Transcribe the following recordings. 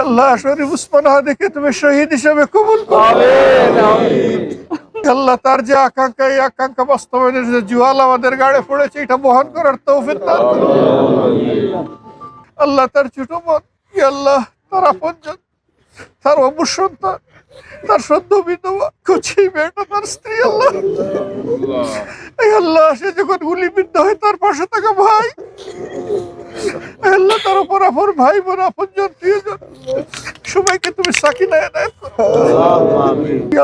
আল্লাহ শরীফ উসমান হাদিকে তুমি শহীদ হিসেবে কবুল করো। আল্লাহ তার যে আকাঙ্ক্ষা, এই আকাঙ্ক্ষা বাস্তবায়নের যে জুয়াল আমাদের গাড়ে পড়েছে, এটা বহন করার তৌফিক দান করো। আল্লাহ তার ছোট বোন, আল্লাহ তার আপনজন, তার অবসন্তান, তার সদ্য বিধবা কুচি মেয়েটা, তার স্ত্রী, আল্লাহ এই আল্লাহ সে যখন গুলিবিদ্ধ হয় তার পাশে থাকা ভাই, আল্লাহ তার উপর আপন ভাই বোন, আপনজন, প্রিয়জন সবাইকে তুমি সাকিনা এনায়েত করো।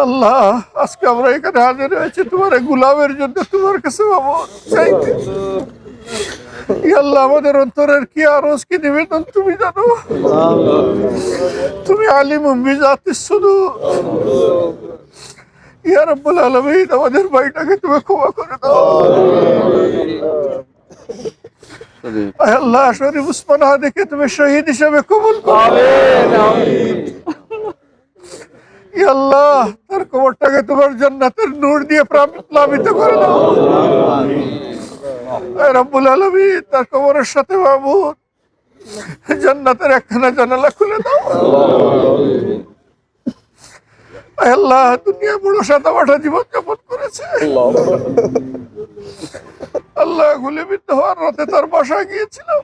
আল্লাহ আজকে আমরা এখানে হাজির হয়েছি তোমার গোলামের জন্য, তোমার কাছে চাইতে। আল্লাহ আমাদের অন্তরের কি আরজ, কি নিবেদন তুমি জানো। তুমি আলিম বিজাতিস সুদূর। ইয়া রাব্বুল আলামিন, আমাদের ভাইটাকে তুমি ক্ষমা করে দাও। আল্লাহ শরীফ উসমান হাদিকে তুমি শহীদ হিসেবে কবুল করো। আল্লাহ তার কবরটাকে তোমার জান্নাতের নূর দিয়ে প্লাবিত করে দাও। রব্বুল আলামিন, তার কবরের সাথে মাবুদ জান্নাতের একখানা জানালা খুলে দাও। আল্লাহ দুনিয়া বড় সাদামাটা জীবন যাপন করেছে। আল্লাহ গুলিবিদ্ধ হওয়ার রাতে তার বাসায় গিয়েছিলাম।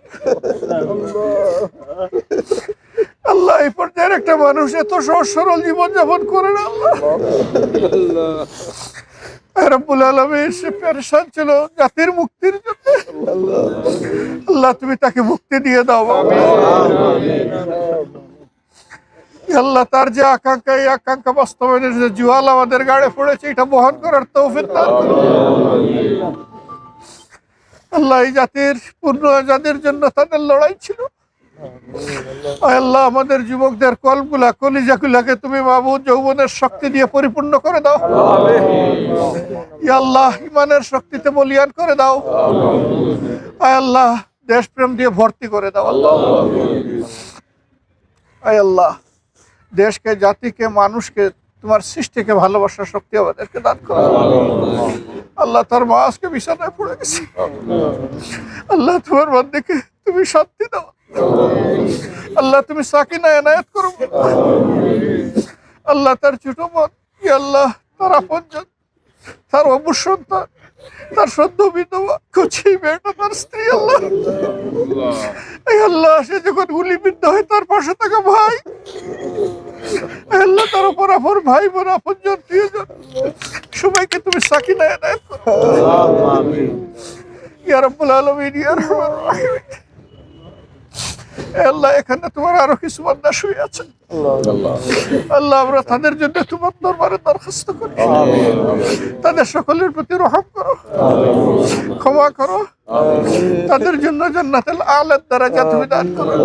আল্লাহ এই পর্যায়ের একটা মানুষ এত সহজ সরল জীবন যাপন করে না। আল্লাহ রব্বুল আলামিন, সে পেরেশান ছিল জাতির মুক্তির জন্য। আল্লাহ তুমি তাকে মুক্তি দিয়ে দাও। আল্লাহ তার যে আকাঙ্ক্ষা, এই আকাঙ্ক্ষা বাস্তবায়নের যে জুয়াল আমাদের গাড়ে পড়েছে, এটা বহন করার তৌফিক দান করো। আল্লাহ এই জাতির পূর্ণ আজাদের জন্য তাদের লড়াই ছিল। আল্লাহ আমাদের যুবকদের কলগুলা, কলিজাগুলাকে তুমি মাবুদ যৌবনের শক্তি দিয়ে পরিপূর্ণ করে দাও। আল্লাহ ইমানের শক্তিতে বলিয়ান করে দাও। আল্লাহ দেশপ্রেম দিয়ে ভর্তি করে দাও। আল্লাহ দেশকে, জাতিকে, মানুষকে, তোমার সৃষ্টিকে ভালোবাসার শক্তি আমাদেরকে দান করো। আল্লাহ তার মা আজকে বিছানায় পড়ে গেছে। আল্লাহ তোমার বান্দাকে তুমি শান্তি দাও। আল্লাহ তুমি সাকিনা এনায়েত করো। আল্লাহ তার ছোট বোন, আল্লাহ তার আপনজন, তার অবসন্তান, তার সদ্য বিধবা কুচি মেয়েটা, তার স্ত্রী, আল্লাহ এই আল্লাহ সে যখন গুলিবিদ্ধ হয় তার পাশে থাকা ভাই, আল্লাহ তার উপর আপন ভাই বোন, আপনজন, প্রিয়জন সবাইকে তুমি সাকিনা এনায়েত করো। ইয়া রাব্বুল আলামিন, ইয়া আরহামার রাহিমিন। আল্লাহ এখানে তোমার আরো কিছু বান্দা শুয়ে আছে। আল্লাহ আমরা তাদের জন্য তোমার দরবারে দরখাস্ত করি। তাদের সকলের প্রতি রহম করো, ক্ষমা করো, তাদের জন্য জান্নাতুল আলা দারাজাত তুমি দান করো।